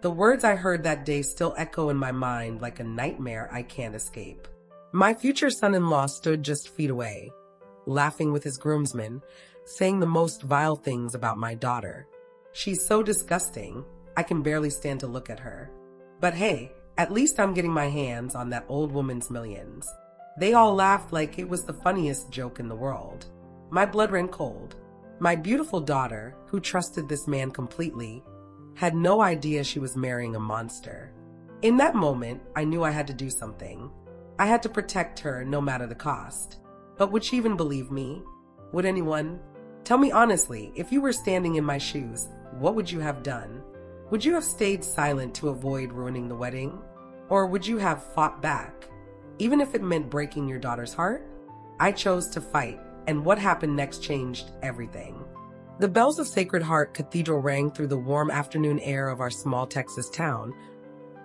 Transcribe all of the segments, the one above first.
The words I heard that day still echo in my mind like a nightmare I can't escape. My future son-in-law stood just feet away, laughing with his groomsmen, saying the most vile things about my daughter. She's so disgusting, I can barely stand to look at her. But hey, at least I'm getting my hands on that old woman's millions. They all laughed like it was the funniest joke in the world. My blood ran cold. My beautiful daughter, who trusted this man completely, had no idea she was marrying a monster. In that moment, I knew I had to do something. I had to protect her no matter the cost. But would she even believe me? Would anyone? Tell me honestly, if you were standing in my shoes, what would you have done? Would you have stayed silent to avoid ruining the wedding? Or would you have fought back, even if it meant breaking your daughter's heart? I chose to fight, and what happened next changed everything. The bells of Sacred Heart Cathedral rang through the warm afternoon air of our small Texas town,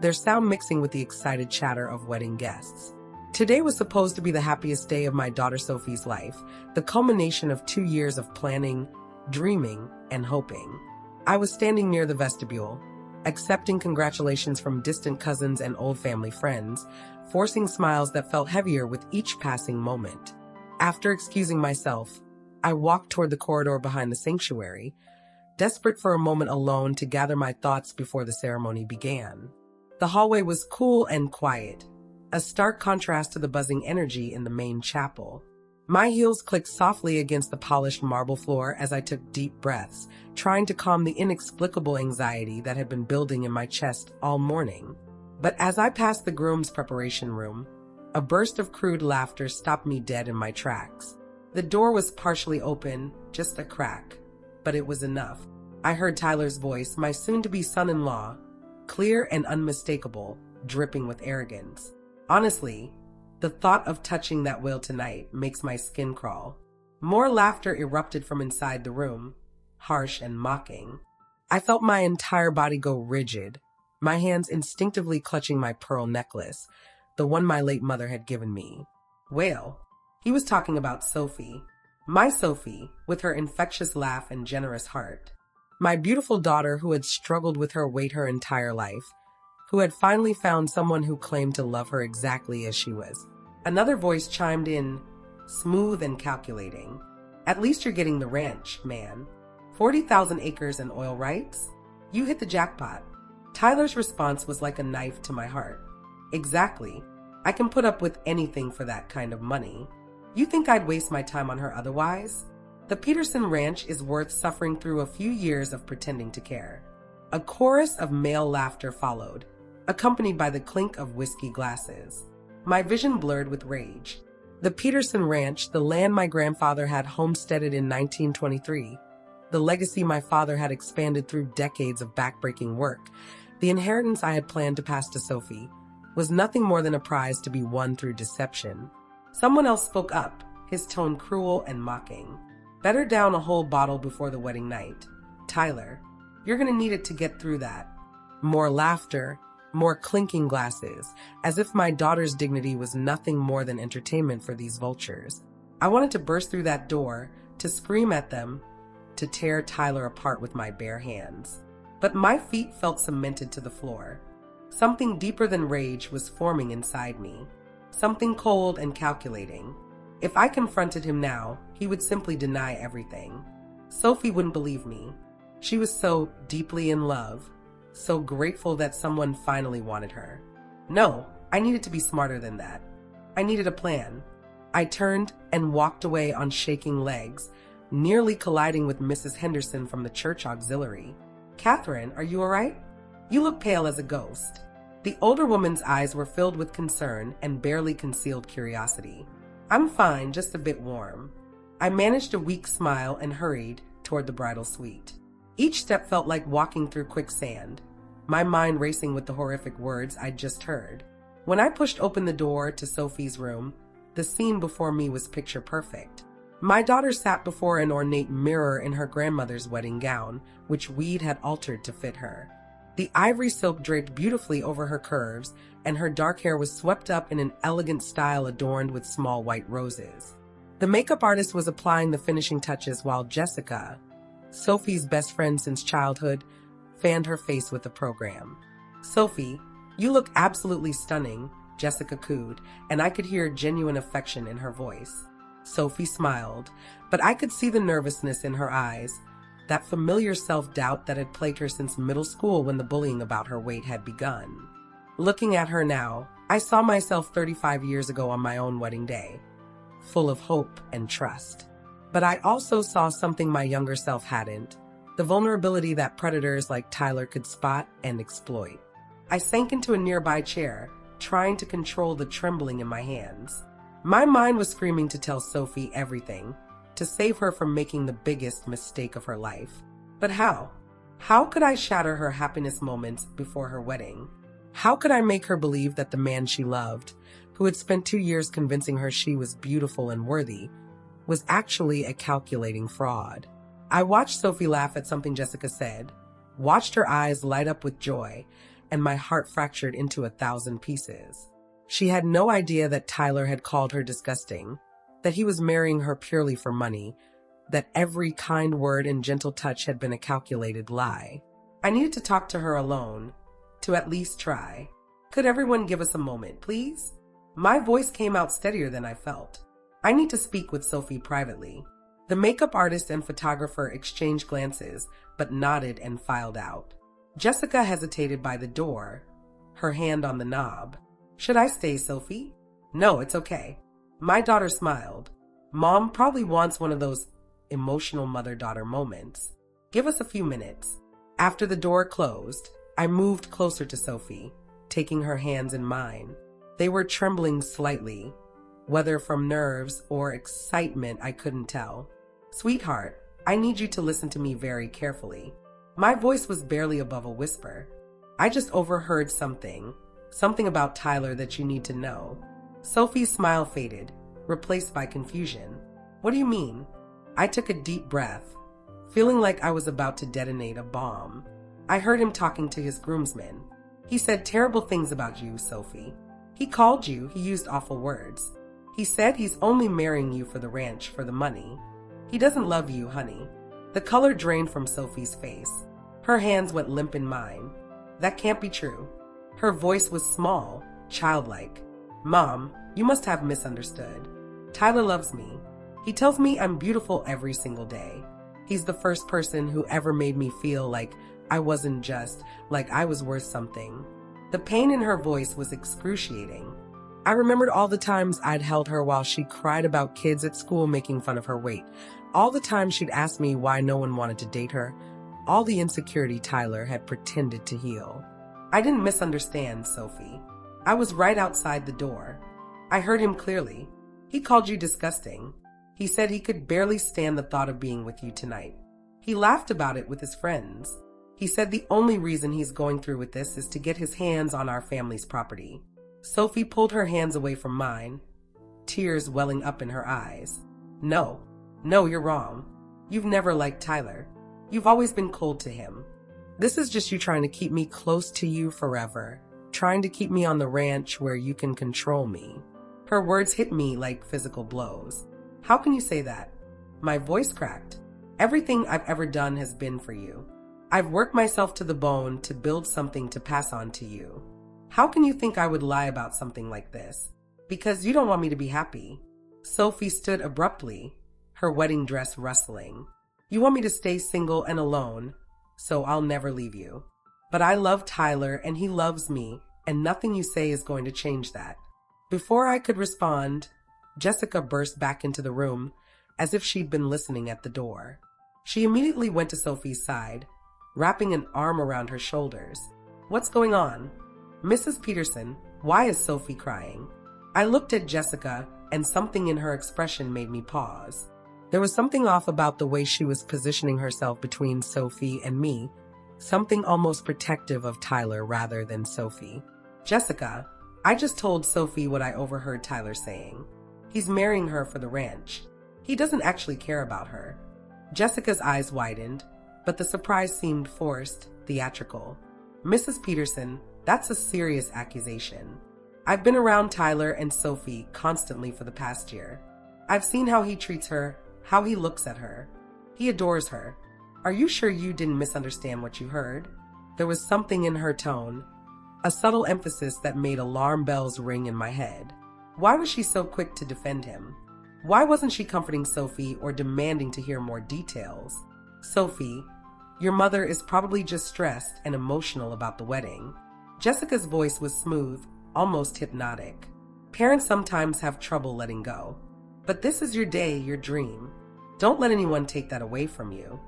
their sound mixing with the excited chatter of wedding guests. Today was supposed to be the happiest day of my daughter Sophie's life, the culmination of 2 years of planning, dreaming, and hoping. I was standing near the vestibule, accepting congratulations from distant cousins and old family friends, forcing smiles that felt heavier with each passing moment. After excusing myself, I walked toward the corridor behind the sanctuary, desperate for a moment alone to gather my thoughts before the ceremony began. The hallway was cool and quiet, a stark contrast to the buzzing energy in the main chapel. My heels clicked softly against the polished marble floor as I took deep breaths, trying to calm the inexplicable anxiety that had been building in my chest all morning. But as I passed the groom's preparation room, a burst of crude laughter stopped me dead in my tracks. The door was partially open, just a crack, but it was enough. I heard Tyler's voice, my soon-to-be son-in-law, clear and unmistakable, dripping with arrogance. Honestly, the thought of touching that will tonight makes my skin crawl. More laughter erupted from inside the room, harsh and mocking. I felt my entire body go rigid, my hands instinctively clutching my pearl necklace, the one my late mother had given me. Well, he was talking about Sophie. My Sophie, with her infectious laugh and generous heart. My beautiful daughter who had struggled with her weight her entire life, who had finally found someone who claimed to love her exactly as she was. Another voice chimed in, smooth and calculating. At least you're getting the ranch, man. 40,000 acres and oil rights? You hit the jackpot. Tyler's response was like a knife to my heart. Exactly. I can put up with anything for that kind of money. You think I'd waste my time on her otherwise? The Peterson Ranch is worth suffering through a few years of pretending to care. A chorus of male laughter followed, accompanied by the clink of whiskey glasses. My vision blurred with rage. The Peterson Ranch, the land my grandfather had homesteaded in 1923, the legacy my father had expanded through decades of backbreaking work, the inheritance I had planned to pass to Sophie, was nothing more than a prize to be won through deception. Someone else spoke up, his tone cruel and mocking. Better down a whole bottle before the wedding night. Tyler, you're gonna need it to get through that. More laughter, more clinking glasses, as if my daughter's dignity was nothing more than entertainment for these vultures. I wanted to burst through that door, to scream at them, to tear Tyler apart with my bare hands. But my feet felt cemented to the floor. Something deeper than rage was forming inside me. Something cold and calculating. If I confronted him now, he would simply deny everything. Sophie wouldn't believe me. She was so deeply in love, so grateful that someone finally wanted her. No, I needed to be smarter than that. I needed a plan. I turned and walked away on shaking legs, nearly colliding with Mrs. Henderson from the church auxiliary. Catherine, are you all right? You look pale as a ghost. The older woman's eyes were filled with concern and barely concealed curiosity. I'm fine, just a bit warm. I managed a weak smile and hurried toward the bridal suite. Each step felt like walking through quicksand, my mind racing with the horrific words I'd just heard. When I pushed open the door to Sophie's room, the scene before me was picture perfect. My daughter sat before an ornate mirror in her grandmother's wedding gown, which weed had altered to fit her. The ivory silk draped beautifully over her curves, and her dark hair was swept up in an elegant style adorned with small white roses. The makeup artist was applying the finishing touches while Jessica, Sophie's best friend since childhood, fanned her face with the program. "Sophie, you look absolutely stunning," Jessica cooed, and I could hear genuine affection in her voice. Sophie smiled, but I could see the nervousness in her eyes, that familiar self-doubt that had plagued her since middle school when the bullying about her weight had begun. Looking at her now, I saw myself 35 years ago on my own wedding day, full of hope and trust. But I also saw something my younger self hadn't, the vulnerability that predators like Tyler could spot and exploit. I sank into a nearby chair, trying to control the trembling in my hands. My mind was screaming to tell Sophie everything, to save her from making the biggest mistake of her life. But how? How could I shatter her happiness moments before her wedding? How could I make her believe that the man she loved, who had spent 2 years convincing her she was beautiful and worthy, was actually a calculating fraud? I watched Sophie laugh at something Jessica said, watched her eyes light up with joy, and my heart fractured into 1,000 pieces. She had no idea that Tyler had called her disgusting, that he was marrying her purely for money, that every kind word and gentle touch had been a calculated lie. I needed to talk to her alone, to at least try. "Could everyone give us a moment, please?" My voice came out steadier than I felt. "I need to speak with Sophie privately." The makeup artist and photographer exchanged glances, but nodded and filed out. Jessica hesitated by the door, her hand on the knob. "Should I stay, Sophie?" "No, it's okay." My daughter smiled. "Mom probably wants one of those emotional mother-daughter moments. Give us a few minutes." After the door closed, I moved closer to Sophie, taking her hands in mine. They were trembling slightly, whether from nerves or excitement I couldn't tell. "Sweetheart, I need you to listen to me very carefully." My voice was barely above a whisper. "I just overheard something about Tyler that you need to know." Sophie's smile faded, replaced by confusion. "What do you mean?" I took a deep breath, feeling like I was about to detonate a bomb. "I heard him talking to his groomsmen. He said terrible things about you, Sophie. He called you, he used awful words. He said he's only marrying you for the ranch, for the money. He doesn't love you, honey." The color drained from Sophie's face. Her hands went limp in mine. "That can't be true." Her voice was small, childlike. "Mom, you must have misunderstood. Tyler loves me. He tells me I'm beautiful every single day. He's the first person who ever made me feel like I wasn't just, like I was worth something." The pain in her voice was excruciating. I remembered all the times I'd held her while she cried about kids at school making fun of her weight, all the times she'd asked me why no one wanted to date her, all the insecurity Tyler had pretended to heal. I didn't misunderstand, Sophie. I was right outside the door. I heard him clearly. He called you disgusting. He said he could barely stand the thought of being with you tonight. He laughed about it with his friends. He said the only reason he's going through with this is to get his hands on our family's property. Sophie pulled her hands away from mine, tears welling up in her eyes. No, you're wrong. You've never liked Tyler. You've always been cold to him. This is just you trying to keep me close to you forever, trying to keep me on the ranch where you can control me. Her words hit me like physical blows. How can you say that? My voice cracked. Everything I've ever done has been for you. I've worked myself to the bone to build something to pass on to you. How can you think I would lie about something like this? Because you don't want me to be happy. Sophie stood abruptly, her wedding dress rustling. You want me to stay single and alone, so I'll never leave you. But I love Tyler and he loves me, and nothing you say is going to change that. Before I could respond, Jessica burst back into the room as if she'd been listening at the door. She immediately went to Sophie's side, wrapping an arm around her shoulders. What's going on? Mrs. Peterson, why is Sophie crying? I looked at Jessica, and something in her expression made me pause. There was something off about the way she was positioning herself between Sophie and me, something almost protective of Tyler rather than Sophie. Jessica, I just told Sophie what I overheard Tyler saying. He's marrying her for the ranch. He doesn't actually care about her. Jessica's eyes widened, but the surprise seemed forced, theatrical. Mrs. Peterson, that's a serious accusation. I've been around Tyler and Sophie constantly for the past year. I've seen how he treats her, how he looks at her. He adores her. Are you sure you didn't misunderstand what you heard? There was something in her tone, a subtle emphasis that made alarm bells ring in my head. Why was she so quick to defend him? Why wasn't she comforting Sophie or demanding to hear more details? Sophie, your mother is probably just stressed and emotional about the wedding. Jessica's voice was smooth, almost hypnotic. Parents sometimes have trouble letting go. But this is your day, your dream. Don't let anyone take that away from you.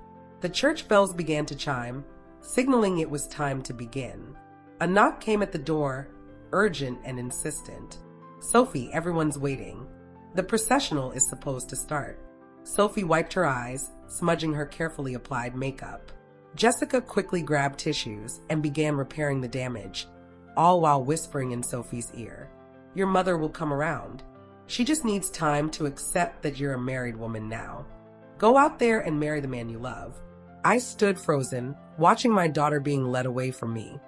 The church bells began to chime, signaling it was time to begin. A knock came at the door, urgent and insistent. Sophie, everyone's waiting. The processional is supposed to start. Sophie wiped her eyes, smudging her carefully applied makeup. Jessica quickly grabbed tissues and began repairing the damage, all while whispering in Sophie's ear. Your mother will come around. She just needs time to accept that you're a married woman now. Go out there and marry the man you love. I stood frozen, watching my daughter being led away from me,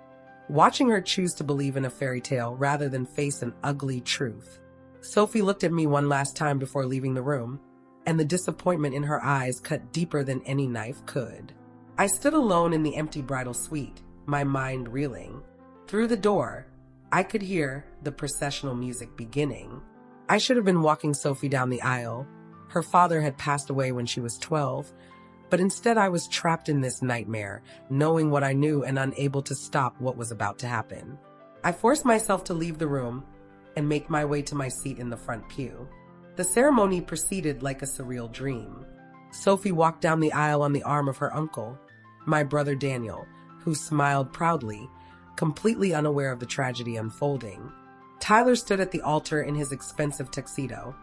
watching her choose to believe in a fairy tale rather than face an ugly truth. Sophie looked at me one last time before leaving the room, and the disappointment in her eyes cut deeper than any knife could. I stood alone in the empty bridal suite, my mind reeling. Through the door, I could hear the processional music beginning. I should have been walking Sophie down the aisle. Her father had passed away when she was 12, but instead I was trapped in this nightmare, knowing what I knew and unable to stop what was about to happen. I forced myself to leave the room and make my way to my seat in the front pew. The ceremony proceeded like a surreal dream. Sophie walked down the aisle on the arm of her uncle, my brother Daniel, who smiled proudly, completely unaware of the tragedy unfolding. Tyler stood at the altar in his expensive tuxedo,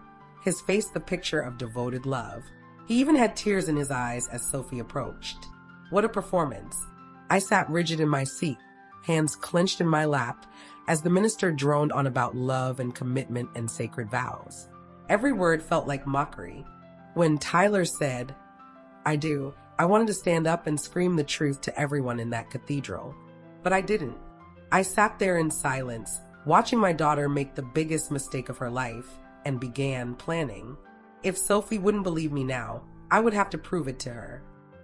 his face the picture of devoted love. He even had tears in his eyes as Sophie approached. What a performance. I sat rigid in my seat, hands clenched in my lap, as the minister droned on about love and commitment and sacred vows. Every word felt like mockery. When Tyler said, "I do," I wanted to stand up and scream the truth to everyone in that cathedral. But I didn't. I sat there in silence, watching my daughter make the biggest mistake of her life, and began planning. If Sophie wouldn't believe me now, I would have to prove it to her.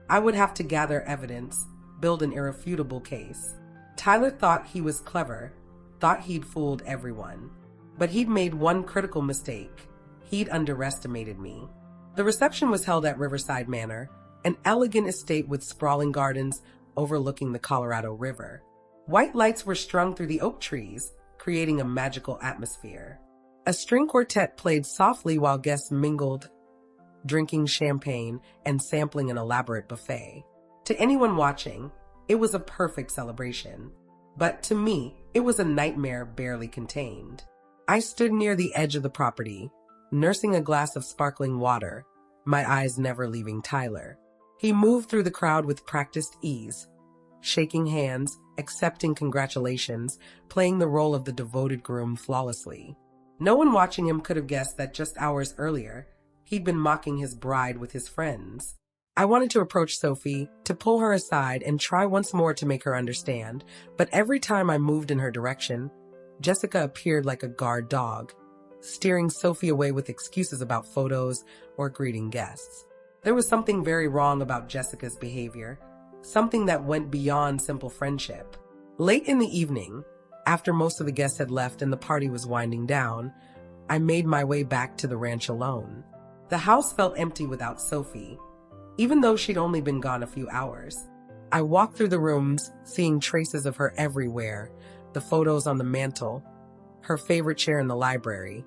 I would have to gather evidence, build an irrefutable case. Tyler thought he was clever, thought he'd fooled everyone. But he'd made one critical mistake. He'd underestimated me. The reception was held at Riverside Manor, an elegant estate with sprawling gardens overlooking the Colorado River. White lights were strung through the oak trees, creating a magical atmosphere. A string quartet played softly while guests mingled, drinking champagne and sampling an elaborate buffet. To anyone watching, it was a perfect celebration. But to me, it was a nightmare barely contained. I stood near the edge of the property, nursing a glass of sparkling water, my eyes never leaving Tyler. He moved through the crowd with practiced ease, shaking hands, accepting congratulations, playing the role of the devoted groom flawlessly. No one watching him could have guessed that just hours earlier, he'd been mocking his bride with his friends. I wanted to approach Sophie, to pull her aside and try once more to make her understand, but every time I moved in her direction, Jessica appeared like a guard dog, steering Sophie away with excuses about photos or greeting guests. There was something very wrong about Jessica's behavior, something that went beyond simple friendship. Late in the evening, after most of the guests had left and the party was winding down, I made my way back to the ranch alone. The house felt empty without Sophie, even though she'd only been gone a few hours. I walked through the rooms, seeing traces of her everywhere, the photos on the mantle, her favorite chair in the library,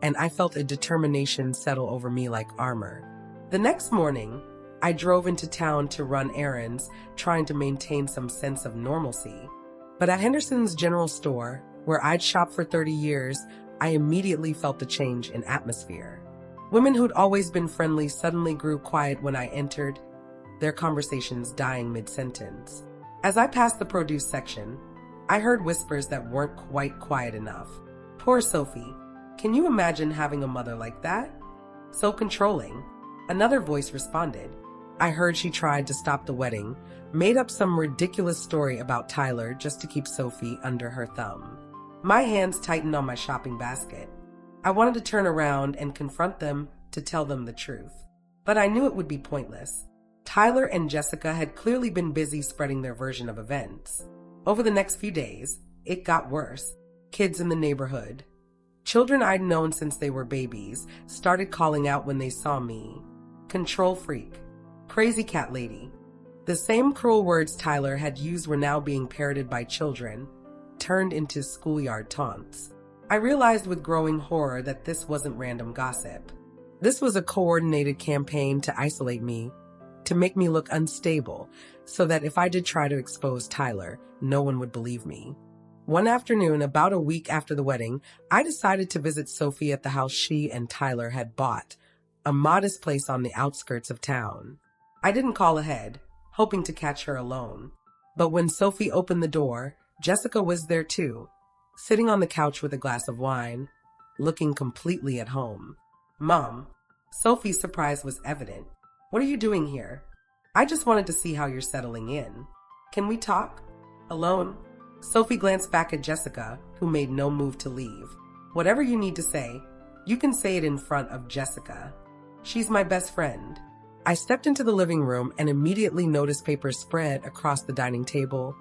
and I felt a determination settle over me like armor. The next morning, I drove into town to run errands, trying to maintain some sense of normalcy. But at Henderson's General Store, where I'd shopped for 30 years, I immediately felt the change in atmosphere. Women who'd always been friendly suddenly grew quiet when I entered, their conversations dying mid-sentence. As I passed the produce section, I heard whispers that weren't quite quiet enough. Poor Sophie. Can you imagine having a mother like that? So controlling. Another voice responded. I heard she tried to stop the wedding, made up some ridiculous story about Tyler just to keep Sophie under her thumb. My hands tightened on my shopping basket. I wanted to turn around and confront them to tell them the truth, but I knew it would be pointless. Tyler and Jessica had clearly been busy spreading their version of events. Over the next few days, it got worse. Kids in the neighborhood, children I'd known since they were babies, started calling out when they saw me. Control freak. Crazy cat lady. The same cruel words Tyler had used were now being parroted by children, turned into schoolyard taunts. I realized with growing horror that this wasn't random gossip. This was a coordinated campaign to isolate me, to make me look unstable, so that if I did try to expose Tyler, no one would believe me. One afternoon, about a week after the wedding, I decided to visit Sophie at the house she and Tyler had bought, a modest place on the outskirts of town. I didn't call ahead, hoping to catch her alone. But when Sophie opened the door, Jessica was there too, sitting on the couch with a glass of wine, looking completely at home. "Mom." Sophie's surprise was evident. "What are you doing here?" "I just wanted to see how you're settling in." "Can we talk?" "Alone?" Sophie glanced back at Jessica, who made no move to leave. "Whatever you need to say, you can say it in front of Jessica. She's my best friend." I stepped into the living room and immediately noticed papers spread across the dining table,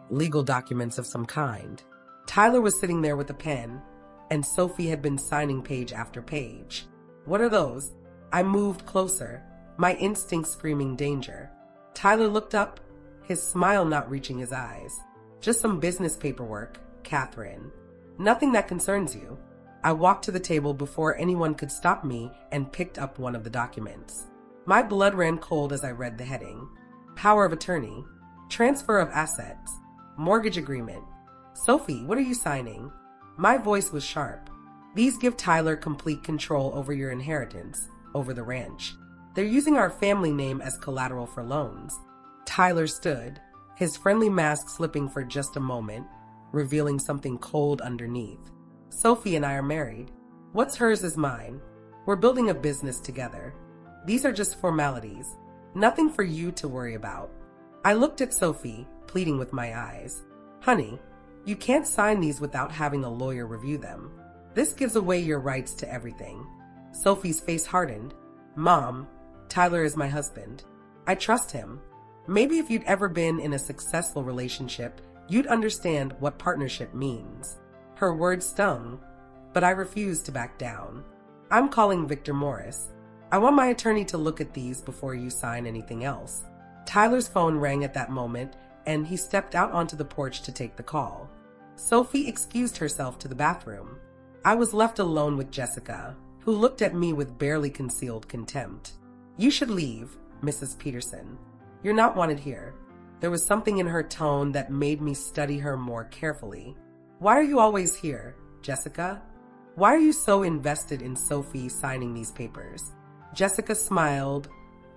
legal documents of some kind. Tyler was sitting there with a pen, and Sophie had been signing page after page. "What are those?" I moved closer, my instincts screaming danger. Tyler looked up, his smile not reaching his eyes. "Just some business paperwork, Catherine. Nothing that concerns you." I walked to the table before anyone could stop me and picked up one of the documents. My blood ran cold as I read the heading. Power of attorney, transfer of assets, mortgage agreement. "Sophie, what are you signing?" My voice was sharp. "These give Tyler complete control over your inheritance, over the ranch. They're using our family name as collateral for loans." Tyler stood, his friendly mask slipping for just a moment, revealing something cold underneath. "Sophie and I are married. What's hers is mine. We're building a business together. These are just formalities. Nothing for you to worry about." I looked at Sophie, pleading with my eyes. "Honey, you can't sign these without having a lawyer review them. This gives away your rights to everything." Sophie's face hardened. "Mom, Tyler is my husband. I trust him. Maybe if you'd ever been in a successful relationship, you'd understand what partnership means." Her words stung, but I refused to back down. "I'm calling Victor Morris. I want my attorney to look at these before you sign anything else." Tyler's phone rang at that moment, and he stepped out onto the porch to take the call. Sophie excused herself to the bathroom. I was left alone with Jessica, who looked at me with barely concealed contempt. "You should leave, Mrs. Peterson. You're not wanted here." There was something in her tone that made me study her more carefully. "Why are you always here, Jessica? Why are you so invested in Sophie signing these papers?" Jessica smiled,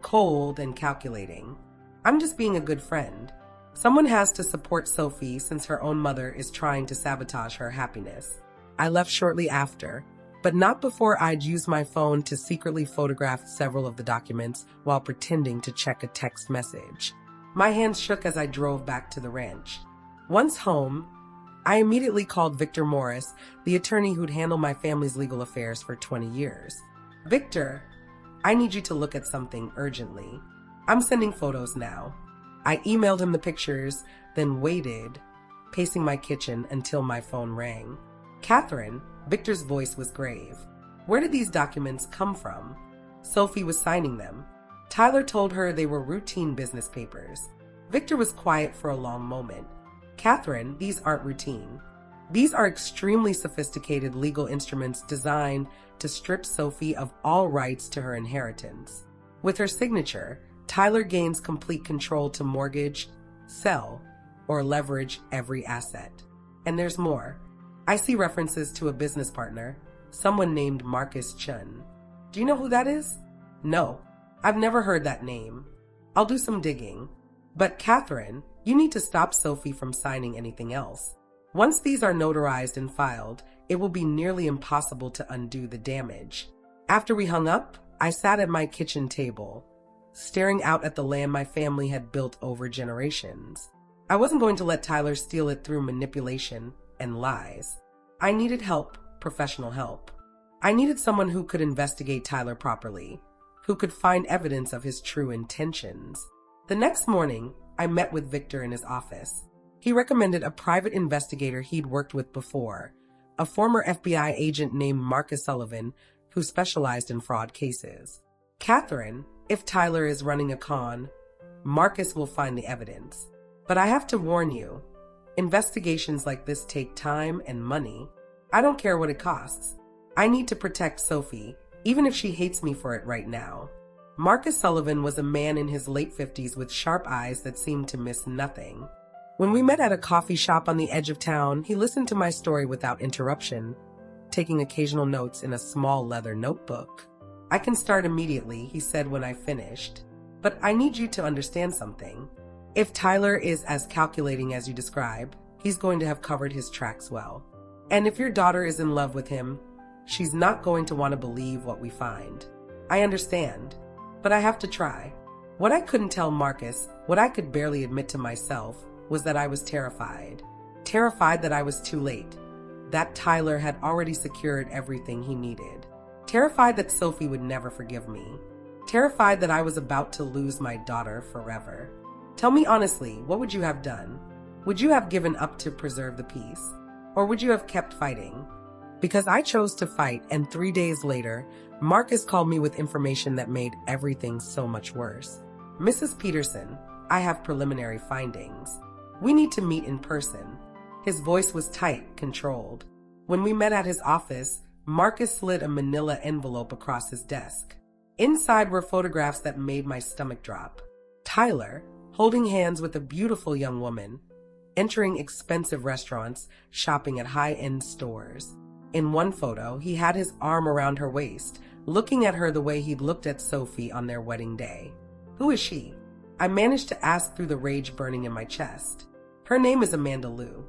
cold and calculating. "I'm just being a good friend. Someone has to support Sophie since her own mother is trying to sabotage her happiness." I left shortly after, but not before I'd used my phone to secretly photograph several of the documents while pretending to check a text message. My hands shook as I drove back to the ranch. Once home, I immediately called Victor Morris, the attorney who'd handled my family's legal affairs for 20 years. "Victor, I need you to look at something urgently. I'm sending photos now." I emailed him the pictures, then waited, pacing my kitchen until my phone rang. "Catherine," Victor's voice was grave. "Where did these documents come from?" Sophie was signing them. Tyler told her they were routine business papers. Victor was quiet for a long moment. "Catherine, these aren't routine. These are extremely sophisticated legal instruments designed to strip Sophie of all rights to her inheritance. With her signature, Tyler gains complete control to mortgage, sell, or leverage every asset. And there's more. I see references to a business partner, someone named Marcus Chun. Do you know who that is?" "No, I've never heard that name. I'll do some digging. But Catherine, you need to stop Sophie from signing anything else. Once these are notarized and filed, it will be nearly impossible to undo the damage." After we hung up, I sat at my kitchen table, staring out at the land my family had built over generations. I wasn't going to let Tyler steal it through manipulation and lies. I needed help, professional help. I needed someone who could investigate Tyler properly, who could find evidence of his true intentions. The next morning, I met with Victor in his office. He recommended a private investigator he'd worked with before, a former FBI agent named Marcus Sullivan who specialized in fraud cases. Catherine, if Tyler is running a con, Marcus will find the evidence. But I have to warn you, investigations like this take time and money. I don't care what it costs. I need to protect Sophie, even if she hates me for it right now. Marcus Sullivan was a man in his late 50s with sharp eyes that seemed to miss nothing. When we met at a coffee shop on the edge of town, he listened to my story without interruption, taking occasional notes in a small leather notebook. "I can start immediately," he said when I finished. "But I need you to understand something. If Tyler is as calculating as you describe, he's going to have covered his tracks well. And if your daughter is in love with him, she's not going to want to believe what we find. I understand, but I have to try." What I couldn't tell Marcus, what I could barely admit to myself, was that I was terrified. Terrified that I was too late, that Tyler had already secured everything he needed. Terrified that Sophie would never forgive me. Terrified that I was about to lose my daughter forever. Tell me honestly, what would you have done? Would you have given up to preserve the peace? Or would you have kept fighting? Because I chose to fight, and 3 days later, Marcus called me with information that made everything so much worse. "Mrs. Peterson, I have preliminary findings. We need to meet in person." His voice was tight, controlled. When we met at his office, Marcus slid a manila envelope across his desk. Inside were photographs that made my stomach drop. Tyler, holding hands with a beautiful young woman, entering expensive restaurants, shopping at high-end stores. In one photo, he had his arm around her waist, looking at her the way he'd looked at Sophie on their wedding day. "Who is she?" I managed to ask through the rage burning in my chest. "Her name is Amanda Liu.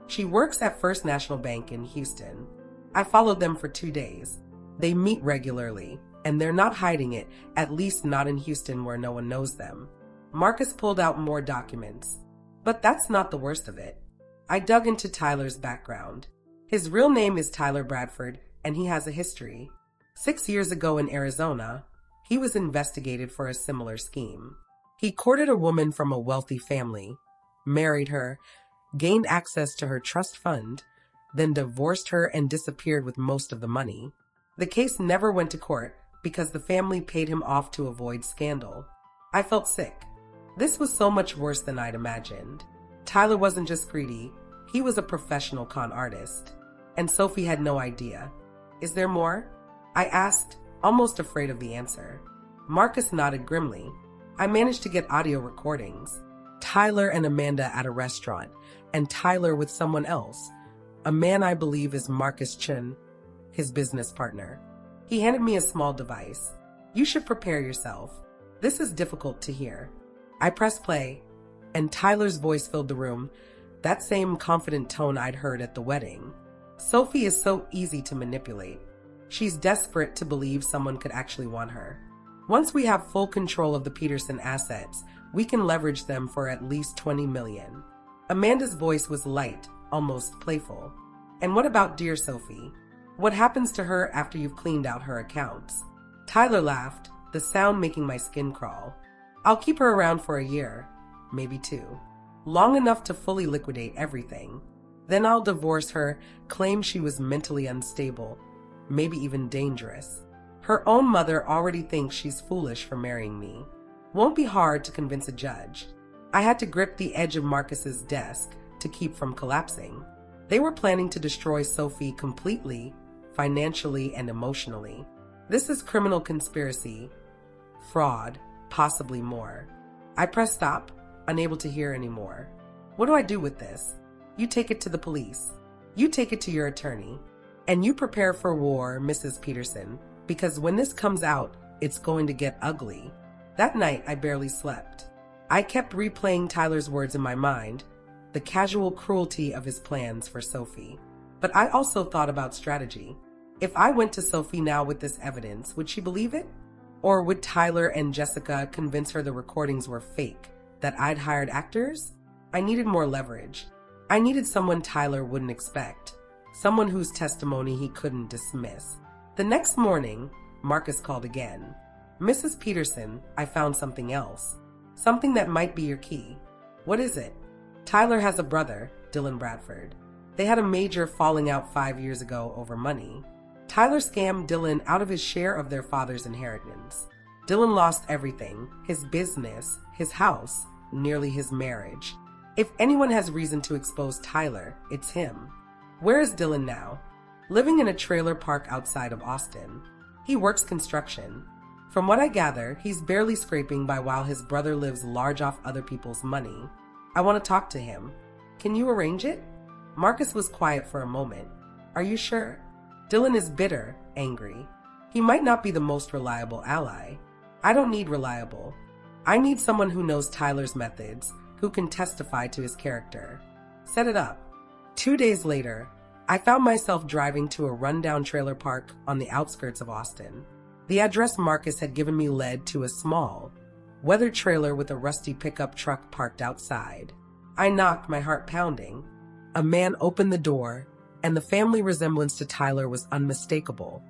She works at First National Bank in Houston. I followed them for 2 days. They meet regularly, and they're not hiding it, at least not in Houston where no one knows them." Marcus pulled out more documents. But that's not the worst of it. I dug into Tyler's background. His real name is Tyler Bradford, and he has a history. 6 years ago in Arizona, he was investigated for a similar scheme. He courted a woman from a wealthy family, married her, gained access to her trust fund, then divorced her and disappeared with most of the money. The case never went to court because the family paid him off to avoid scandal. I felt sick. This was so much worse than I'd imagined. Tyler wasn't just greedy, he was a professional con artist. And Sophie had no idea. "Is there more?" I asked, almost afraid of the answer. Marcus nodded grimly. "I managed to get audio recordings. Tyler and Amanda at a restaurant, and Tyler with someone else, a man I believe is Marcus Chen, his business partner." He handed me a small device. "You should prepare yourself. This is difficult to hear." I pressed play, and Tyler's voice filled the room, that same confident tone I'd heard at the wedding. "Sophie is so easy to manipulate. She's desperate to believe someone could actually want her. Once we have full control of the Peterson assets, we can leverage them for at least 20 million. Amanda's voice was light, almost playful. "And what about dear Sophie? What happens to her after you've cleaned out her accounts?" Tyler laughed, the sound making my skin crawl. "I'll keep her around for a year, maybe 2. Long enough to fully liquidate everything. Then I'll divorce her, claim she was mentally unstable, maybe even dangerous. Her own mother already thinks she's foolish for marrying me. Won't be hard to convince a judge." I had to grip the edge of Marcus's desk to keep from collapsing. They were planning to destroy Sophie completely, financially and emotionally. This is criminal conspiracy, fraud, possibly more. I pressed stop, unable to hear anymore. "What do I do with this?" "You take it to the police. You take it to your attorney. And you prepare for war, Mrs. Peterson, because when this comes out, it's going to get ugly." That night, I barely slept. I kept replaying Tyler's words in my mind, the casual cruelty of his plans for Sophie. But I also thought about strategy. If I went to Sophie now with this evidence, would she believe it? Or would Tyler and Jessica convince her the recordings were fake, that I'd hired actors? I needed more leverage. I needed someone Tyler wouldn't expect, someone whose testimony he couldn't dismiss. The next morning, Marcus called again. Mrs. Peterson, I found something else. Something that might be your key. What is it? Tyler has a brother, Dylan Bradford. They had a major falling out 5 years ago over money. Tyler scammed Dylan out of his share of their father's inheritance. Dylan lost everything, his business, his house, nearly his marriage. If anyone has reason to expose Tyler, it's him. Where is Dylan now? Living in a trailer park outside of Austin. He works construction. From what I gather, he's barely scraping by while his brother lives large off other people's money. I want to talk to him. Can you arrange it? Marcus was quiet for a moment. Are you sure? Dylan is bitter, angry. He might not be the most reliable ally. I don't need reliable. I need someone who knows Tyler's methods, who can testify to his character. Set it up. 2 days later, I found myself driving to a rundown trailer park on the outskirts of Austin. The address Marcus had given me led to a small, weathered trailer with a rusty pickup truck parked outside. I knocked, my heart pounding. A man opened the door, and the family resemblance to Tyler was unmistakable.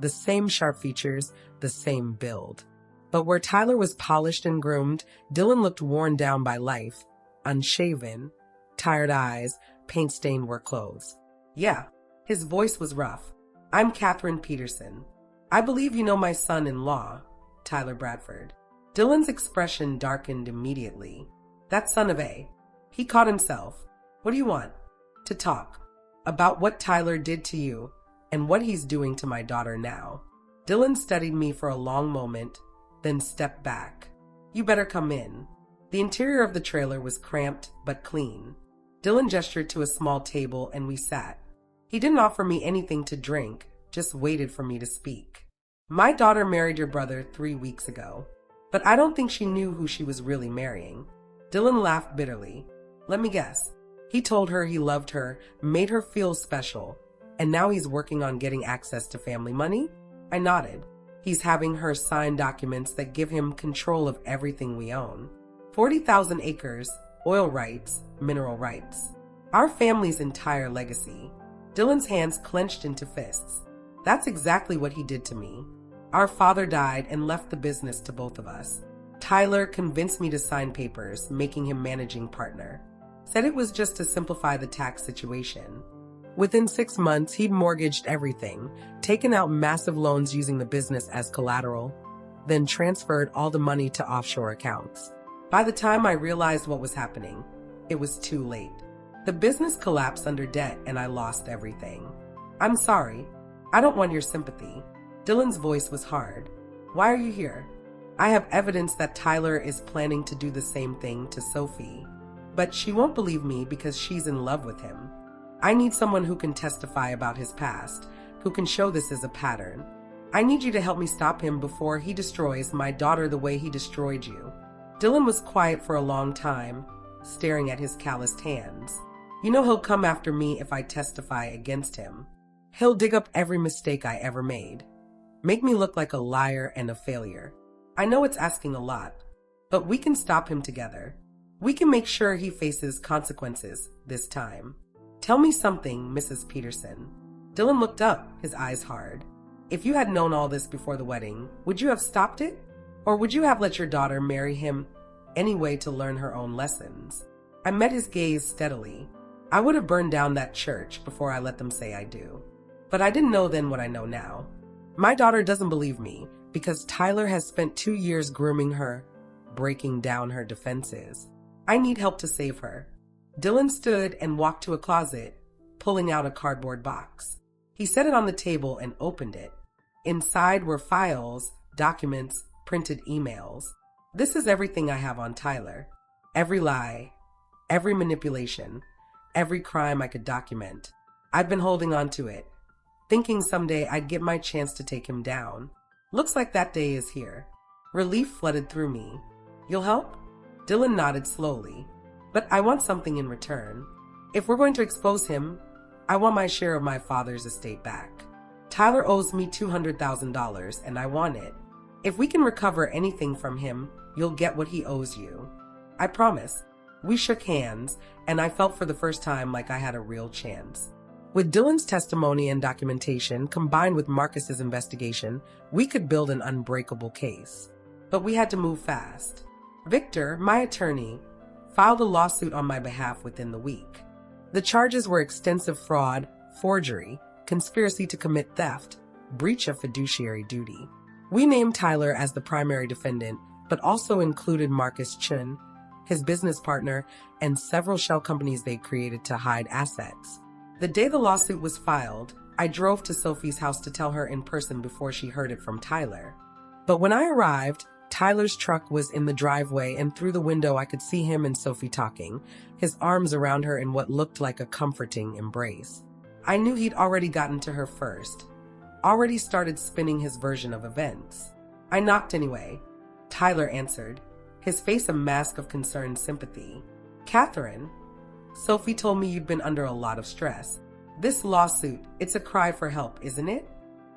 The same sharp features, the same build. But where Tyler was polished and groomed, Dylan looked worn down by life, unshaven, tired eyes, paint-stained work clothes. Yeah, his voice was rough. I'm Catherine Peterson. I believe you know my son-in-law, Tyler Bradford. Dylan's expression darkened immediately. That son of A. He caught himself. What do you want? To talk. About what Tyler did to you, and what he's doing to my daughter now. Dylan studied me for a long moment, then stepped back. You better come in. The interior of the trailer was cramped but clean. Dylan gestured to a small table and we sat. He didn't offer me anything to drink, just waited for me to speak. My daughter married your brother 3 weeks ago, but I don't think she knew who she was really marrying. Dylan laughed bitterly. Let me guess. He told her he loved her, made her feel special, and now he's working on getting access to family money? I nodded. He's having her sign documents that give him control of everything we own. 40,000 acres, oil rights, mineral rights. Our family's entire legacy. Dylan's hands clenched into fists. That's exactly what he did to me. Our father died and left the business to both of us. Tyler convinced me to sign papers, making him managing partner. Said it was just to simplify the tax situation. Within 6 months, he'd mortgaged everything, taken out massive loans using the business as collateral, then transferred all the money to offshore accounts. By the time I realized what was happening, it was too late. The business collapsed under debt and I lost everything. I'm sorry. I don't want your sympathy. Dylan's voice was hard. Why are you here? I have evidence that Tyler is planning to do the same thing to Sophie. But she won't believe me because she's in love with him. I need someone who can testify about his past, who can show this as a pattern. I need you to help me stop him before he destroys my daughter the way he destroyed you. Dylan was quiet for a long time, staring at his calloused hands. You know he'll come after me if I testify against him. He'll dig up every mistake I ever made. Make me look like a liar and a failure. I know it's asking a lot, but we can stop him together. We can make sure he faces consequences this time. Tell me something, Mrs. Peterson. Dylan looked up, his eyes hard. If you had known all this before the wedding, would you have stopped it? Or would you have let your daughter marry him anyway to learn her own lessons? I met his gaze steadily. I would have burned down that church before I let them say I do. But I didn't know then what I know now. My daughter doesn't believe me because Tyler has spent 2 years grooming her, breaking down her defenses. I need help to save her. Dylan stood and walked to a closet, pulling out a cardboard box. He set it on the table and opened it. Inside were files, documents, printed emails. This is everything I have on Tyler. Every lie, every manipulation, every crime I could document. I've been holding on to it, thinking someday I'd get my chance to take him down. Looks like that day is here. Relief flooded through me. You'll help? Dylan nodded slowly. But I want something in return. If we're going to expose him, I want my share of my father's estate back. Tyler owes me $200,000 and I want it. If we can recover anything from him, you'll get what he owes you. I promise. We shook hands and I felt for the first time like I had a real chance. With Dylan's testimony and documentation combined with Marcus's investigation, we could build an unbreakable case. But we had to move fast. Victor, my attorney, filed a lawsuit on my behalf within the week. The charges were extensive fraud, forgery, conspiracy to commit theft, breach of fiduciary duty. We named Tyler as the primary defendant, but also included Marcus Chun, his business partner, and several shell companies they created to hide assets. The day the lawsuit was filed, I drove to Sophie's house to tell her in person before she heard it from Tyler. But when I arrived, Tyler's truck was in the driveway, and through the window I could see him and Sophie talking, his arms around her in what looked like a comforting embrace. I knew he'd already gotten to her first, already started spinning his version of events. I knocked anyway. Tyler answered, his face a mask of concerned sympathy. "Catherine, Sophie told me you'd been under a lot of stress. This lawsuit, it's a cry for help, isn't it?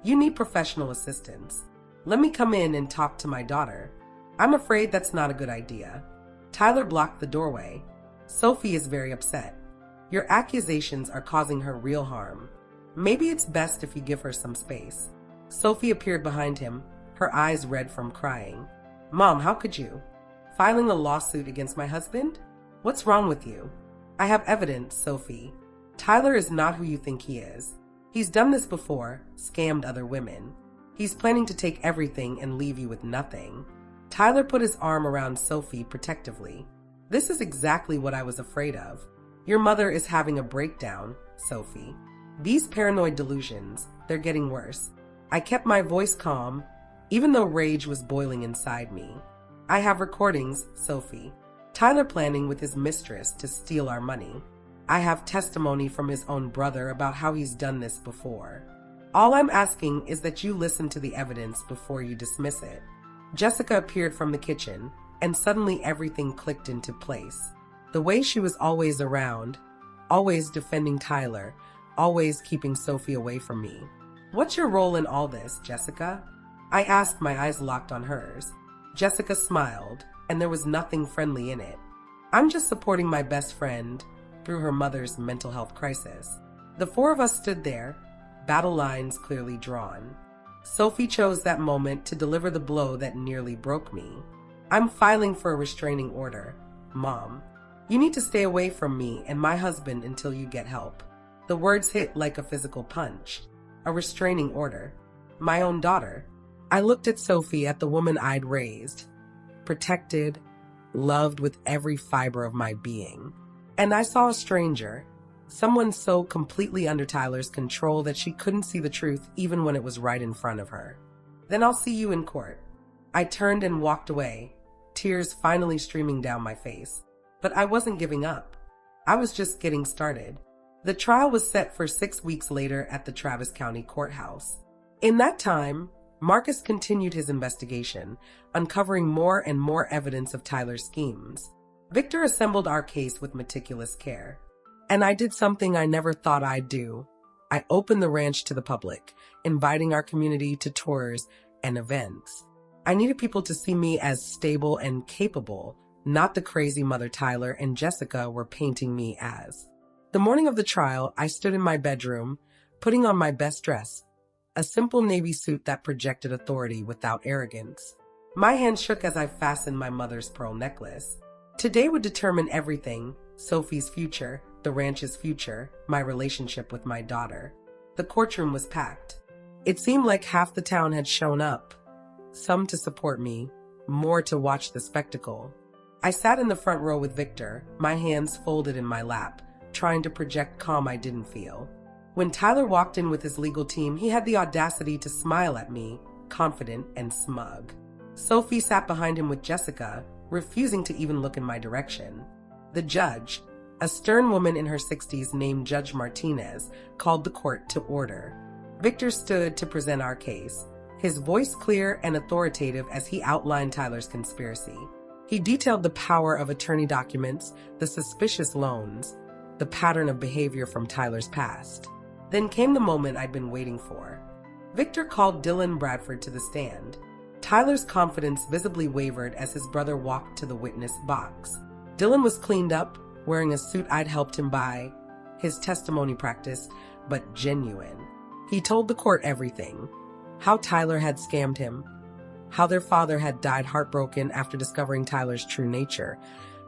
You need professional assistance. Let me come in and talk to my daughter." "I'm afraid that's not a good idea." Tyler blocked the doorway. "Sophie is very upset. Your accusations are causing her real harm. Maybe it's best if you give her some space." Sophie appeared behind him, her eyes red from crying. "Mom, how could you? Filing a lawsuit against my husband? What's wrong with you?" "I have evidence, Sophie. Tyler is not who you think he is. He's done this before, scammed other women. He's planning to take everything and leave you with nothing." Tyler put his arm around Sophie protectively. "This is exactly what I was afraid of. Your mother is having a breakdown, Sophie. These paranoid delusions, they're getting worse." I kept my voice calm, even though rage was boiling inside me. "I have recordings, Sophie. Tyler planning with his mistress to steal our money. I have testimony from his own brother about how he's done this before. All I'm asking is that you listen to the evidence before you dismiss it." Jessica appeared from the kitchen, and suddenly everything clicked into place. The way she was always around, always defending Tyler, always keeping Sophie away from me. "What's your role in all this, Jessica?" I asked, my eyes locked on hers. Jessica smiled, and there was nothing friendly in it. "I'm just supporting my best friend through her mother's mental health crisis." The four of us stood there, battle lines clearly drawn. Sophie chose that moment to deliver the blow that nearly broke me. "I'm filing for a restraining order, Mom. You need to stay away from me and my husband until you get help." The words hit like a physical punch. A restraining order. My own daughter. I looked at Sophie, at the woman I'd raised, protected, loved with every fiber of my being. And I saw a stranger, someone so completely under Tyler's control that she couldn't see the truth even when it was right in front of her. "Then I'll see you in court." I turned and walked away, tears finally streaming down my face. But I wasn't giving up. I was just getting started. The trial was set for 6 weeks later at the Travis County Courthouse. In that time, Marcus continued his investigation, uncovering more and more evidence of Tyler's schemes. Victor assembled our case with meticulous care. And I did something I never thought I'd do. I opened the ranch to the public, inviting our community to tours and events. I needed people to see me as stable and capable, not the crazy mother Tyler and Jessica were painting me as. The morning of the trial, I stood in my bedroom, putting on my best dress, a simple navy suit that projected authority without arrogance. My hand shook as I fastened my mother's pearl necklace. Today would determine everything: Sophie's future, the ranch's future, my relationship with my daughter. The courtroom was packed. It seemed like half the town had shown up, some to support me, more to watch the spectacle. I sat in the front row with Victor, my hands folded in my lap, trying to project calm I didn't feel. When Tyler walked in with his legal team, he had the audacity to smile at me, confident and smug. Sophie sat behind him with Jessica, refusing to even look in my direction. The judge, a stern woman in her 60s named Judge Martinez, called the court to order. Victor stood to present our case, his voice clear and authoritative as he outlined Tyler's conspiracy. He detailed the power of attorney documents, the suspicious loans, the pattern of behavior from Tyler's past. Then came the moment I'd been waiting for. Victor called Dylan Bradford to the stand. Tyler's confidence visibly wavered as his brother walked to the witness box. Dylan was cleaned up, wearing a suit I'd helped him buy, his testimony practiced, but genuine. He told the court everything: how Tyler had scammed him, how their father had died heartbroken after discovering Tyler's true nature,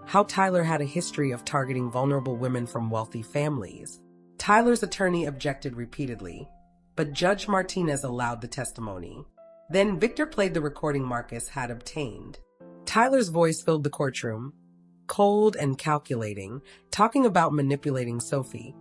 how Tyler had a history of targeting vulnerable women from wealthy families. Tyler's attorney objected repeatedly, but Judge Martinez allowed the testimony. Then Victor played the recording Marcus had obtained. Tyler's voice filled the courtroom, cold and calculating, talking about manipulating Sophie,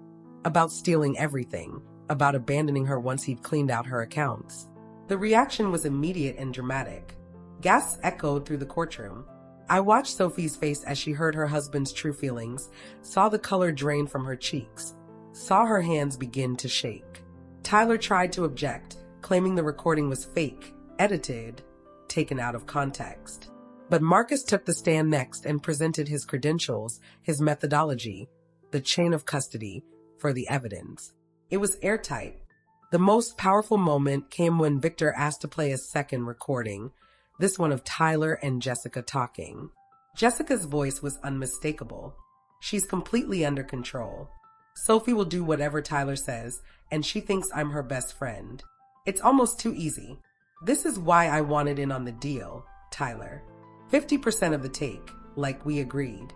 about stealing everything, about abandoning her once he'd cleaned out her accounts. The reaction was immediate and dramatic. Gasps echoed through the courtroom. I watched Sophie's face as she heard her husband's true feelings, saw the color drain from her cheeks, saw her hands begin to shake. Tyler tried to object, claiming the recording was fake, edited, taken out of context. But Marcus took the stand next and presented his credentials, his methodology, the chain of custody, for the evidence. It was airtight. The most powerful moment came when Victor asked to play a second recording, this one of Tyler and Jessica talking. Jessica's voice was unmistakable. She's completely under control. Sophie will do whatever Tyler says, and she thinks I'm her best friend. It's almost too easy. This is why I wanted in on the deal, Tyler. 50% of the take, like we agreed.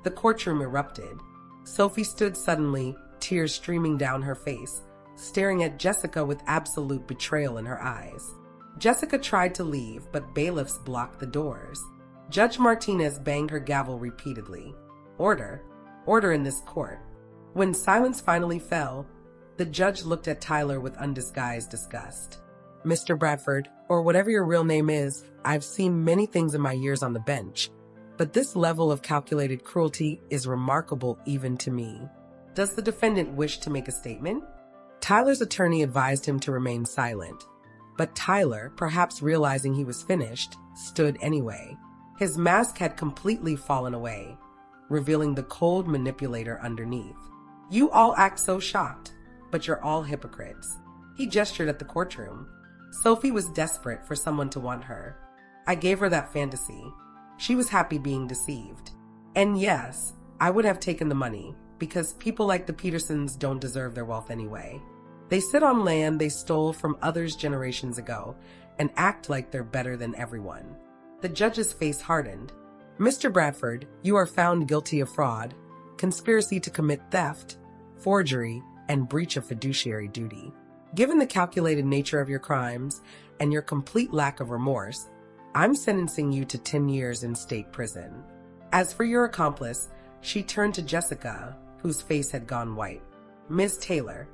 The courtroom erupted. Sophie stood suddenly, tears streaming down her face, staring at Jessica with absolute betrayal in her eyes. Jessica tried to leave, but bailiffs blocked the doors. Judge Martinez banged her gavel repeatedly. Order. Order in this court. When silence finally fell, the judge looked at Tyler with undisguised disgust. Mr. Bradford, or whatever your real name is, I've seen many things in my years on the bench, but this level of calculated cruelty is remarkable even to me. Does the defendant wish to make a statement? Tyler's attorney advised him to remain silent, but Tyler, perhaps realizing he was finished, stood anyway. His mask had completely fallen away, revealing the cold manipulator underneath. You all act so shocked, but you're all hypocrites. He gestured at the courtroom. Sophie was desperate for someone to want her. I gave her that fantasy. She was happy being deceived. And yes, I would have taken the money, because people like the Petersons don't deserve their wealth anyway. They sit on land they stole from others generations ago and act like they're better than everyone. The judge's face hardened. Mr. Bradford, you are found guilty of fraud, conspiracy to commit theft, forgery, and breach of fiduciary duty. Given the calculated nature of your crimes and your complete lack of remorse, I'm sentencing you to 10 years in state prison. As for your accomplice, she turned to Jessica, whose face had gone white. Ms. Taylor,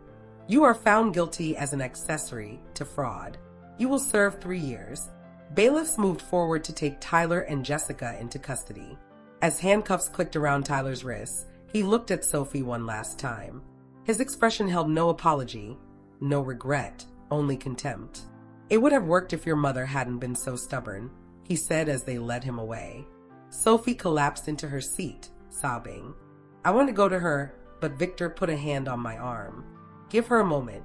you are found guilty as an accessory to fraud. You will serve 3 years. Bailiffs moved forward to take Tyler and Jessica into custody. As handcuffs clicked around Tyler's wrists, he looked at Sophie one last time. His expression held no apology, no regret, only contempt. It would have worked if your mother hadn't been so stubborn, he said as they led him away. Sophie collapsed into her seat, sobbing. I want to go to her, but Victor put a hand on my arm. Give her a moment.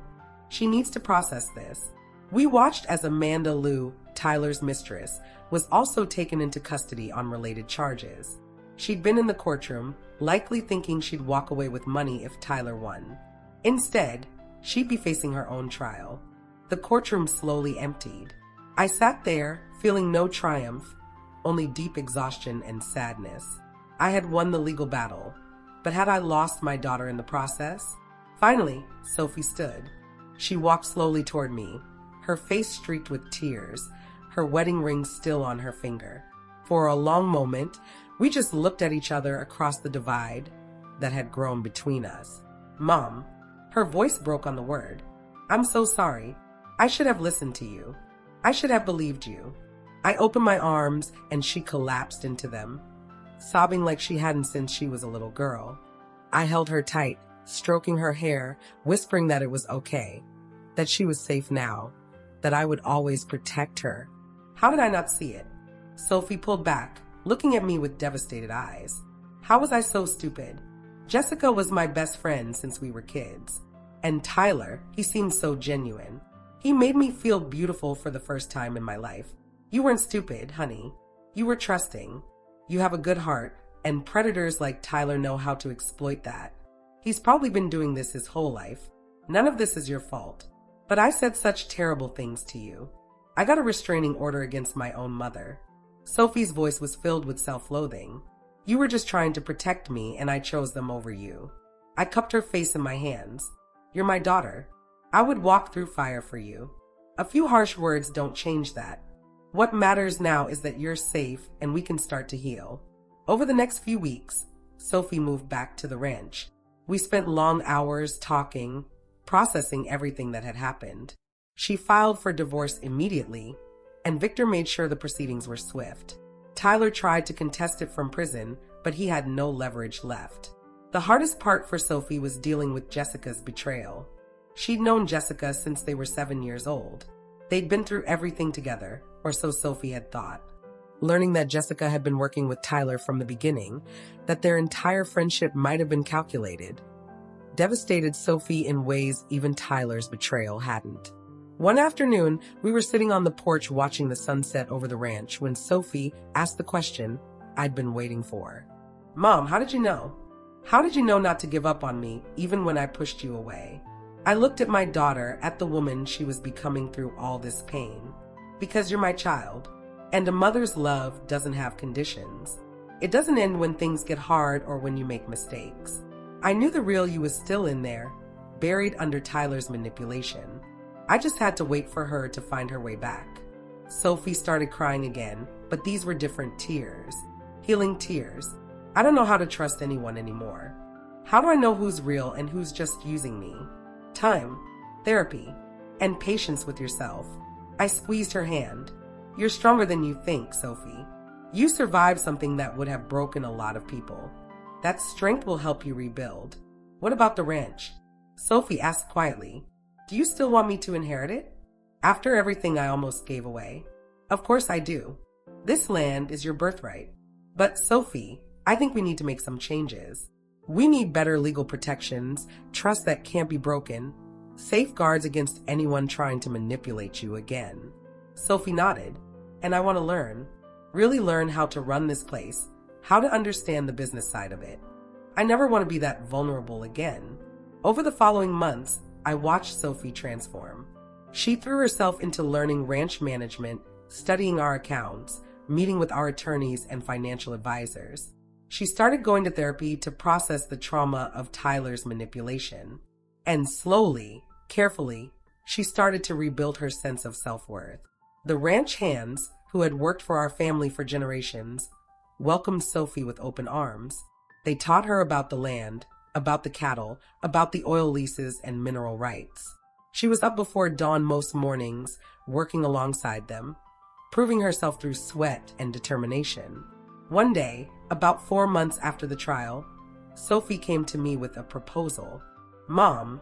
She needs to process this. We watched as Amanda Lou, Tyler's mistress, was also taken into custody on related charges. She'd been in the courtroom, likely thinking she'd walk away with money if Tyler won. Instead, she'd be facing her own trial. The courtroom slowly emptied. I sat there, feeling no triumph, only deep exhaustion and sadness. I had won the legal battle, but had I lost my daughter in the process? Finally, Sophie stood. She walked slowly toward me, her face streaked with tears, her wedding ring still on her finger. For a long moment, we just looked at each other across the divide that had grown between us. Mom, her voice broke on the word. I'm so sorry. I should have listened to you. I should have believed you. I opened my arms and she collapsed into them, sobbing like she hadn't since she was a little girl. I held her tight, stroking her hair, whispering that it was okay, that she was safe now, that I would always protect her. How did I not see it? Sophie pulled back, looking at me with devastated eyes. How was I so stupid? Jessica was my best friend since we were kids. And Tyler, he seemed so genuine. He made me feel beautiful for the first time in my life. You weren't stupid, honey. You were trusting. You have a good heart, and predators like Tyler know how to exploit that. He's probably been doing this his whole life. None of this is your fault. But I said such terrible things to you. I got a restraining order against my own mother. Sophie's voice was filled with self-loathing. You were just trying to protect me, and I chose them over you. I cupped her face in my hands. You're my daughter. I would walk through fire for you. A few harsh words don't change that. What matters now is that you're safe and we can start to heal. Over the next few weeks, Sophie moved back to the ranch. We spent long hours talking, processing everything that had happened. She filed for divorce immediately, and Victor made sure the proceedings were swift. Tyler tried to contest it from prison, but he had no leverage left. The hardest part for Sophie was dealing with Jessica's betrayal. She'd known Jessica since they were 7 years old. They'd been through everything together, or so Sophie had thought. Learning that Jessica had been working with Tyler from the beginning, that their entire friendship might have been calculated, devastated Sophie in ways even Tyler's betrayal hadn't. One afternoon, we were sitting on the porch watching the sunset over the ranch when Sophie asked the question I'd been waiting for. Mom, how did you know? How did you know not to give up on me, even when I pushed you away? I looked at my daughter, at the woman she was becoming through all this pain. Because you're my child, and a mother's love doesn't have conditions. It doesn't end when things get hard or when you make mistakes. I knew the real you was still in there, buried under Tyler's manipulation. I just had to wait for her to find her way back. Sophie started crying again, but these were different tears. Healing tears. I don't know how to trust anyone anymore. How do I know who's real and who's just using me? Time, therapy, and patience with yourself. I squeezed her hand. You're stronger than you think, Sophie. You survived something that would have broken a lot of people. That strength will help you rebuild. What about the ranch? Sophie asked quietly. Do you still want me to inherit it? After everything I almost gave away? Of course I do. This land is your birthright. But Sophie, I think we need to make some changes. We need better legal protections, trust that can't be broken, safeguards against anyone trying to manipulate you again. Sophie nodded. And I want to learn. Really learn how to run this place, how to understand the business side of it. I never want to be that vulnerable again. Over the following months, I watched Sophie transform. She threw herself into learning ranch management, studying our accounts, meeting with our attorneys and financial advisors. She started going to therapy to process the trauma of Tyler's manipulation. And slowly, carefully, she started to rebuild her sense of self-worth. The ranch hands, who had worked for our family for generations, welcomed Sophie with open arms. They taught her about the land, about the cattle, about the oil leases and mineral rights. She was up before dawn most mornings, working alongside them, proving herself through sweat and determination. One day, about 4 months after the trial, Sophie came to me with a proposal. Mom,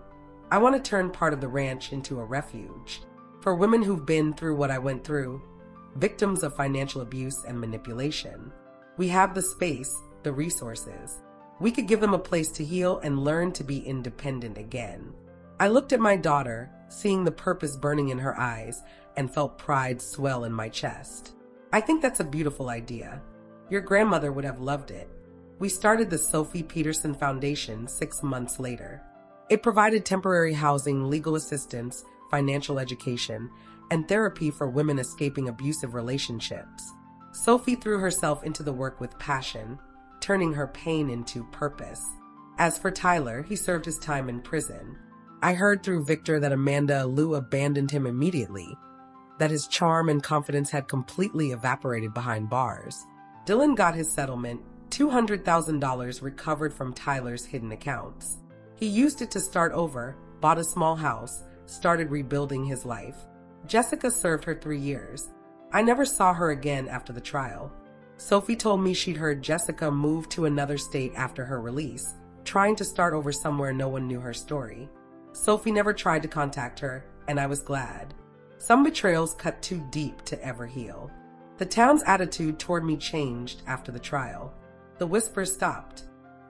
I want to turn part of the ranch into a refuge for women who've been through what I went through, victims of financial abuse and manipulation. We have the space, the resources. We could give them a place to heal and learn to be independent again. I looked at my daughter, seeing the purpose burning in her eyes, and felt pride swell in my chest. I think that's a beautiful idea. Your grandmother would have loved it. We started the Sophie Peterson Foundation 6 months later. It provided temporary housing, legal assistance, financial education, and therapy for women escaping abusive relationships. Sophie threw herself into the work with passion, turning her pain into purpose. As for Tyler, he served his time in prison. I heard through Victor that Amanda Lou abandoned him immediately, that his charm and confidence had completely evaporated behind bars. Dylan got his settlement, $200,000 recovered from Tyler's hidden accounts. He used it to start over, bought a small house, started rebuilding his life. Jessica served her 3 years. I never saw her again after the trial. Sophie told me she'd heard Jessica move to another state after her release, trying to start over somewhere no one knew her story. Sophie never tried to contact her, and I was glad. Some betrayals cut too deep to ever heal. The town's attitude toward me changed after the trial. The whispers stopped.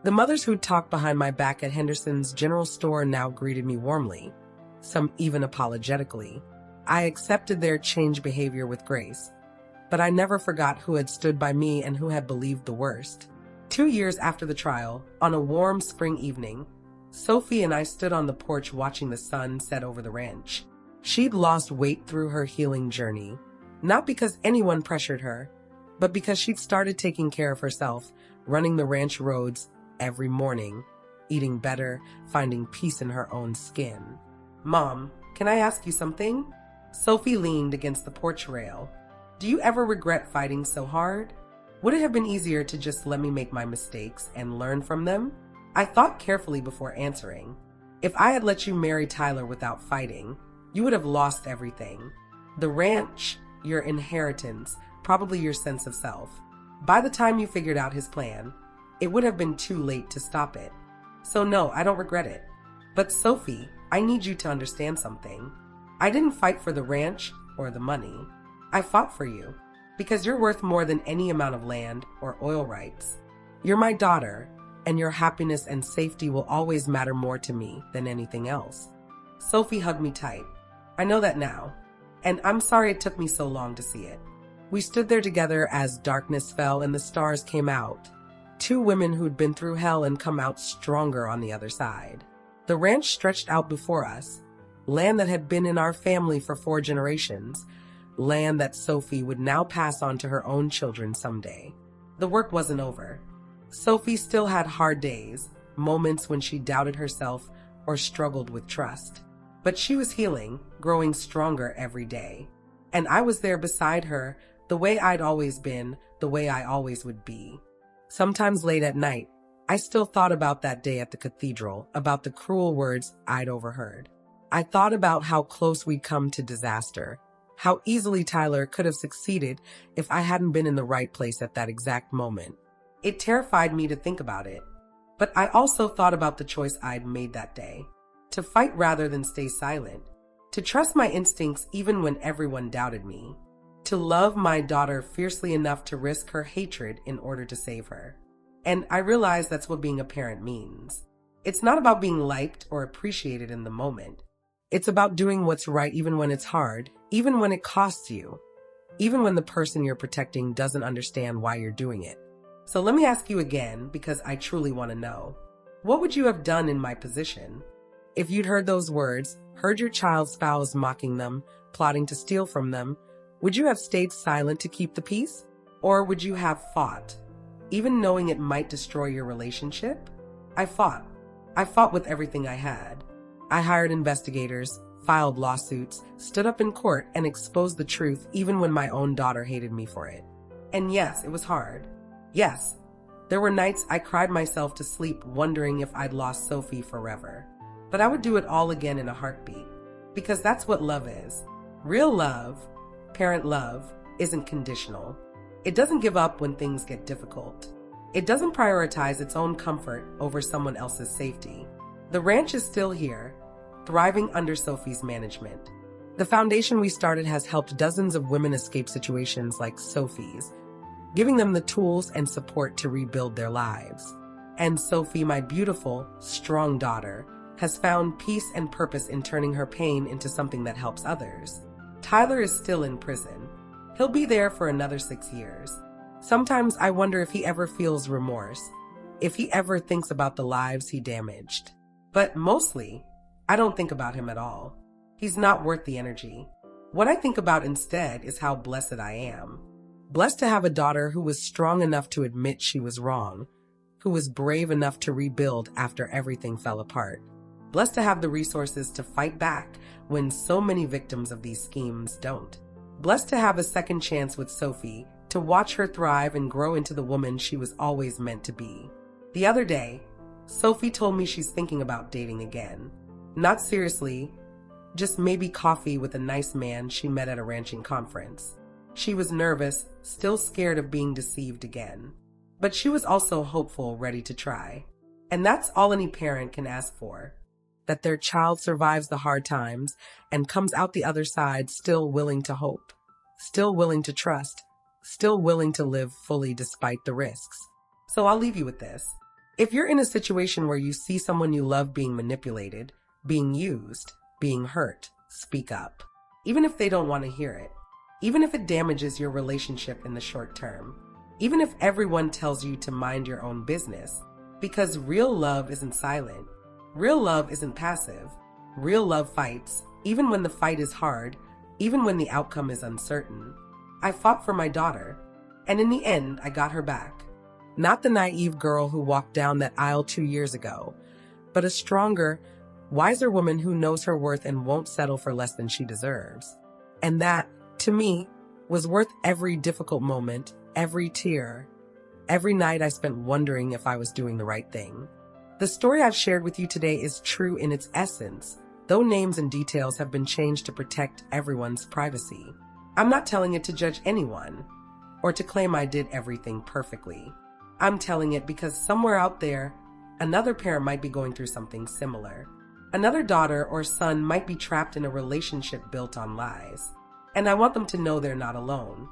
The mothers who'd talked behind my back at Henderson's general store now greeted me warmly, some even apologetically. I accepted their changed behavior with grace, but I never forgot who had stood by me and who had believed the worst. 2 years after the trial, on a warm spring evening, Sophie and I stood on the porch watching the sun set over the ranch. She'd lost weight through her healing journey, not because anyone pressured her, but because she'd started taking care of herself, running the ranch roads every morning, eating better, finding peace in her own skin. "Mom, can I ask you something?" Sophie leaned against the porch rail. "Do you ever regret fighting so hard? Would it have been easier to just let me make my mistakes and learn from them?" I thought carefully before answering. "If I had let you marry Tyler without fighting, you would have lost everything. The ranch, your inheritance, probably your sense of self. By the time you figured out his plan, it would have been too late to stop it. So no, I don't regret it. But Sophie, I need you to understand something. I didn't fight for the ranch or the money. I fought for you, because you're worth more than any amount of land or oil rights. You're my daughter, and your happiness and safety will always matter more to me than anything else." Sophie hugged me tight. "I know that now, and I'm sorry it took me so long to see it." We stood there together as darkness fell and the stars came out. Two women who'd been through hell and come out stronger on the other side. The ranch stretched out before us, land that had been in our family for 4 generations, land that Sophie would now pass on to her own children someday. The work wasn't over. Sophie still had hard days, moments when she doubted herself or struggled with trust. But she was healing, growing stronger every day. And I was there beside her, the way I'd always been, the way I always would be. Sometimes late at night, I still thought about that day at the cathedral, about the cruel words I'd overheard. I thought about how close we'd come to disaster, how easily Tyler could have succeeded if I hadn't been in the right place at that exact moment. It terrified me to think about it. But I also thought about the choice I'd made that day, to fight rather than stay silent, to trust my instincts even when everyone doubted me, to love my daughter fiercely enough to risk her hatred in order to save her. And I realized that's what being a parent means. It's not about being liked or appreciated in the moment. It's about doing what's right even when it's hard, even when it costs you, even when the person you're protecting doesn't understand why you're doing it. So let me ask you again, because I truly want to know. What would you have done in my position? If you'd heard those words, heard your child's spouse mocking them, plotting to steal from them, would you have stayed silent to keep the peace? Or would you have fought, even knowing it might destroy your relationship? I fought. I fought with everything I had. I hired investigators, filed lawsuits, stood up in court, and exposed the truth even when my own daughter hated me for it. And yes, it was hard. Yes, there were nights I cried myself to sleep wondering if I'd lost Sophie forever. But I would do it all again in a heartbeat, because that's what love is. Real love, parent love, isn't conditional. It doesn't give up when things get difficult. It doesn't prioritize its own comfort over someone else's safety. The ranch is still here, thriving under Sophie's management. The foundation we started has helped dozens of women escape situations like Sophie's, giving them the tools and support to rebuild their lives. And Sophie, my beautiful, strong daughter, has found peace and purpose in turning her pain into something that helps others. Tyler is still in prison. He'll be there for another 6 years. Sometimes I wonder if he ever feels remorse, if he ever thinks about the lives he damaged. But mostly, I don't think about him at all. He's not worth the energy. What I think about instead is how blessed I am. Blessed to have a daughter who was strong enough to admit she was wrong, who was brave enough to rebuild after everything fell apart. Blessed to have the resources to fight back when so many victims of these schemes don't. Blessed to have a second chance with Sophie, to watch her thrive and grow into the woman she was always meant to be. The other day, Sophie told me she's thinking about dating again. Not seriously, just maybe coffee with a nice man she met at a ranching conference. She was nervous, still scared of being deceived again. But she was also hopeful, ready to try. And that's all any parent can ask for. That their child survives the hard times and comes out the other side still willing to hope, still willing to trust, still willing to live fully despite the risks. So I'll leave you with this. If you're in a situation where you see someone you love being manipulated, being used, being hurt, speak up. Even if they don't want to hear it. Even if it damages your relationship in the short term. Even if everyone tells you to mind your own business. Because real love isn't silent. Real love isn't passive. Real love fights, even when the fight is hard, even when the outcome is uncertain. I fought for my daughter, and in the end, I got her back. Not the naive girl who walked down that aisle 2 years ago, but a stronger, wiser woman who knows her worth and won't settle for less than she deserves. And that, to me, was worth every difficult moment, every tear, every night I spent wondering if I was doing the right thing. The story I've shared with you today is true in its essence, though names and details have been changed to protect everyone's privacy. I'm not telling it to judge anyone, or to claim I did everything perfectly. I'm telling it because somewhere out there, another parent might be going through something similar. Another daughter or son might be trapped in a relationship built on lies. And I want them to know they're not alone.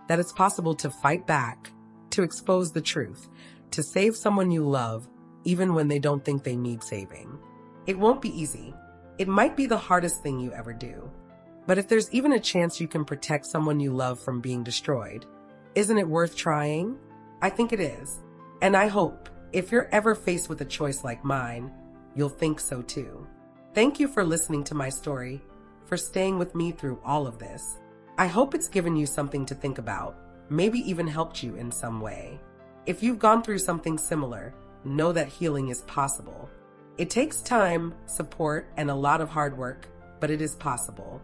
That it's possible to fight back, to expose the truth, to save someone you love, even when they don't think they need saving. It won't be easy. It might be the hardest thing you ever do. But if there's even a chance you can protect someone you love from being destroyed, isn't it worth trying? I think it is. And I hope, if you're ever faced with a choice like mine, you'll think so too. Thank you for listening to my story, for staying with me through all of this. I hope it's given you something to think about, maybe even helped you in some way. If you've gone through something similar, know that healing is possible. It takes time, support, and a lot of hard work, but it is possible.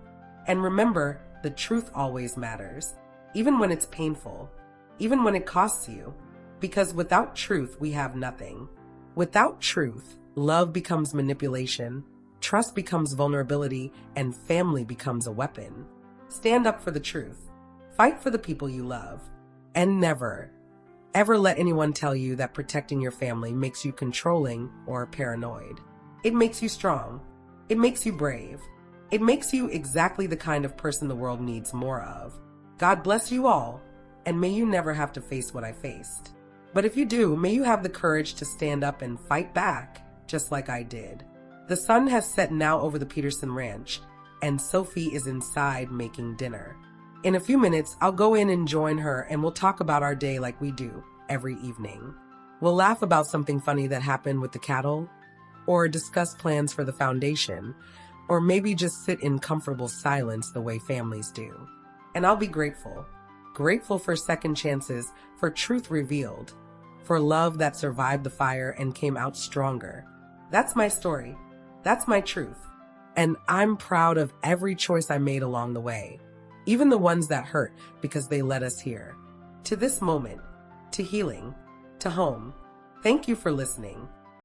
And remember, the truth always matters, even when it's painful, even when it costs you, because without truth, we have nothing. Without truth, love becomes manipulation, trust becomes vulnerability, and family becomes a weapon. Stand up for the truth. Fight for the people you love. And never, ever let anyone tell you that protecting your family makes you controlling or paranoid. It makes you strong. It makes you brave. It makes you exactly the kind of person the world needs more of. God bless you all, and may you never have to face what I faced. But if you do, may you have the courage to stand up and fight back, just like I did. The sun has set now over the Peterson Ranch, and Sophie is inside making dinner. In a few minutes, I'll go in and join her, and we'll talk about our day like we do every evening. We'll laugh about something funny that happened with the cattle, or discuss plans for the foundation, or maybe just sit in comfortable silence the way families do. And I'll be grateful. Grateful for second chances, for truth revealed, for love that survived the fire and came out stronger. That's my story. That's my truth. And I'm proud of every choice I made along the way, even the ones that hurt because they led us here, to this moment, to healing, to home. Thank you for listening.